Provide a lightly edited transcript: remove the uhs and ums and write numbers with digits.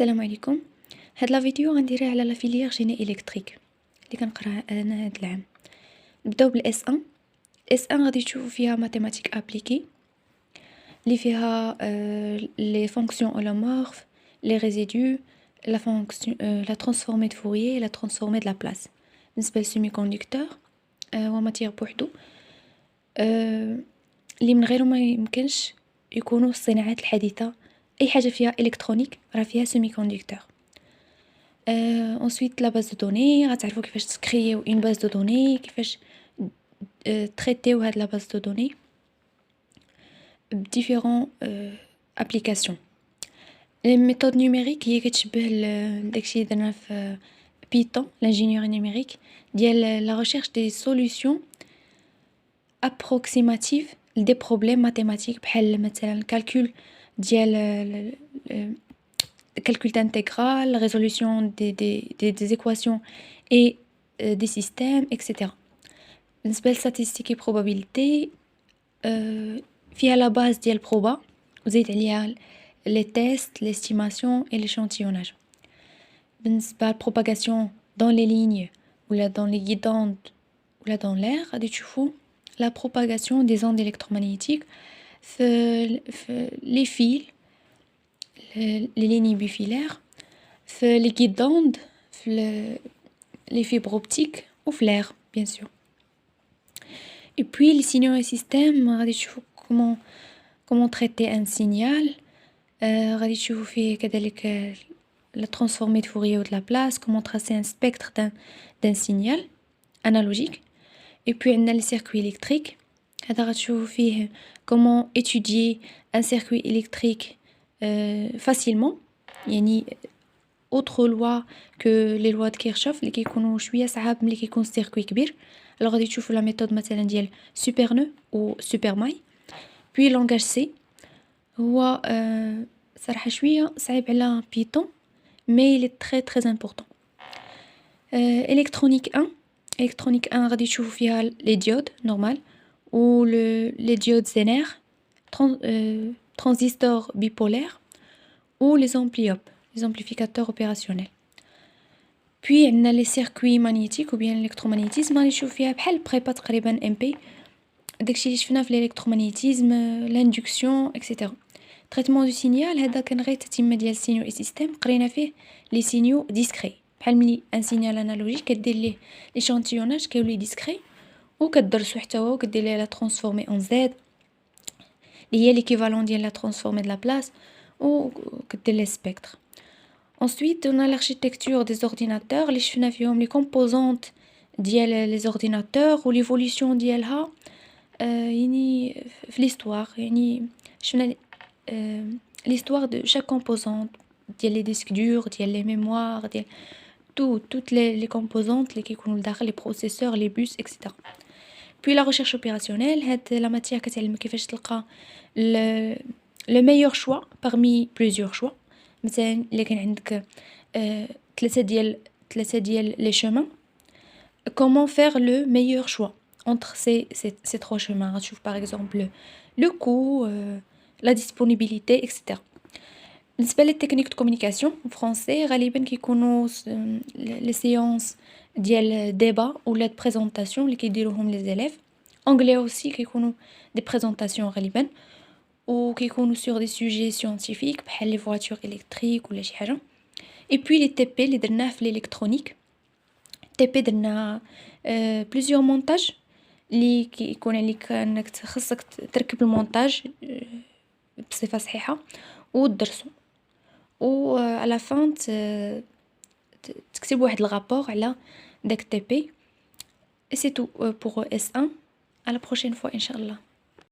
السلام عليكم. هاد لا فيديو غنديرها على لا فيليير جيني إلكتريك اللي كنقرا انا هاد العام. نبداو بالاس 1. اس 1 غادي تشوفوا فيها ماتيماتيك ابليكي اللي فيها لي فونكسيون اولومورف، لي ريزيدو، لا فونكسيون لا ترانسفورمي د فوريي، لا ترانسفورمي د لابلاس. بالنسبه للسيمي كوندكتور هو ماتيير بوحدو اللي من غيره ما يمكنش يكونوا الصناعات الحديثه. اي حاجه فيها الكترونيك راه فيها سيمي كوندكتور. ensuite لا باز دو دوني، غتعرفوا كيفاش تكرييو اون باز دو دوني، كيفاش تريتيو هاد لا باز دو دوني بديفيرون ابليكاسيون. لي ميثود نيميريك هي كتشبه داكشي درنا في بيتون لانجينيوري نيميريك ديال لا ريشيرش دي سوليوشن ابروكسيماتيف لدي بروبليم ماتيماتيك، بحال مثلا الكالكول ديال calcul d'intégral, résolution des équations et des systèmes, etc. بالنسبة للستاتستيكي probabilité فيها لا باز ديال البروبا وزيد عليها لي تيست، ليستيماسيون et l'échantillonnage. بالنسبة للبروباغاسيون dans les lignes ولا dans les guidantes ولا dans l'air غادي تشوفوا la propagation des ondes électromagnétiques في les fils, les lignes bifilaires, les guidantes, les fibres optiques ou l'air, bien sûr. Et puis les signaux et systèmes, غادي تشوفوا comment traiter un signal, غادي تشوفوا فيه كذلك la transformée de Fourier ou de Laplace, comment tracer un spectre d'un signal analogique. Et puis on a les circuits électriques, هذا غتشوفوا فيه comment étudier un circuit électrique facilement، يعني autre loi que les lois de Kirchhoff اللي كيكونوا شويه صعاب ملي كيكون سيركوي كبير. alors غادي تشوفوا لا ميثود مثلا ديال سوبر نو و سوبر ماي. puis لونغاج سي هو صراحه شويه صعيب على بيتون مي il est très très important. électronique 1 électronique 1 غادي تشوفوا فيها لي ديود نورمال ou les diodes zénaires, transistors bipolaires ou les les amplificateurs opérationnels. Puis on a les circuits magnétiques ou bien l'électromagnétisme غادي نشوف فيها بحال بريبا تقريبا ام بي داكشي اللي شفنا في الالكترومagnétisme l'induction etc. traitement du signal هذا كان غير تتمه ديال السينيو اي سيستيم قرينا فيه لي سينيو ديسكري بحال ملي ان سينيال انالوجيك كدير ليه ليشانتيوناج كيولي ديسكري وكدرسو حتى هو وكدير ليه لا ترانسفورمي اون زد اللي هي ليكيفالون ديال لا ترانسفورمي د لابلاس وكدير ليه سبيكتر. ensuite on a l'architecture des ordinateurs اللي شفنا فيهم لي كومبوزونط ديال لي اورديناتور و ليفولوسيون ديالها يعني في ليستوار، يعني شفنا l'histoire de chaque composante ديال لي ديسك دور ديال لي ميموار ديال toutes les composantes اللي كيكونوا لداخل لي بروسيسور لي بوس etc. puis la recherche opérationnelle هاد لا ماتيير كتعلم كيفاش تلقى le meilleur choix parmi plusieurs choix. مثلا الا كان عندك ثلاثه ديال لي شومان comment faire le meilleur choix entre ces trois chemins. غتشوف par exemple le coût, la disponibilité etc. بالنسبه للتكنيك دو كومونيكاسيون فرونسي غالبا كيكونوا لي سيونس ديال ديبا ولا د بريزونطاسيون اللي كيديروهم لي زيليف. انجلي اوسي كيكونوا دي بريزونطاسيون غالبا وكيكونوا سور دي سوجي سيانتيفيك بحال لي فواتور الكتريك ولا شي حاجه. اي بي لي تي بي اللي درناه في الالكترونيك تي بي درنا بليزيور مونتاج اللي كيكون عليك انك خصك تركب المونتاج بصفه صحيحه ودرسو و على فان تكتب واحد الرابور على داك تي بي. et c'est tout pour S1. à la prochaine fois ان شاء الله.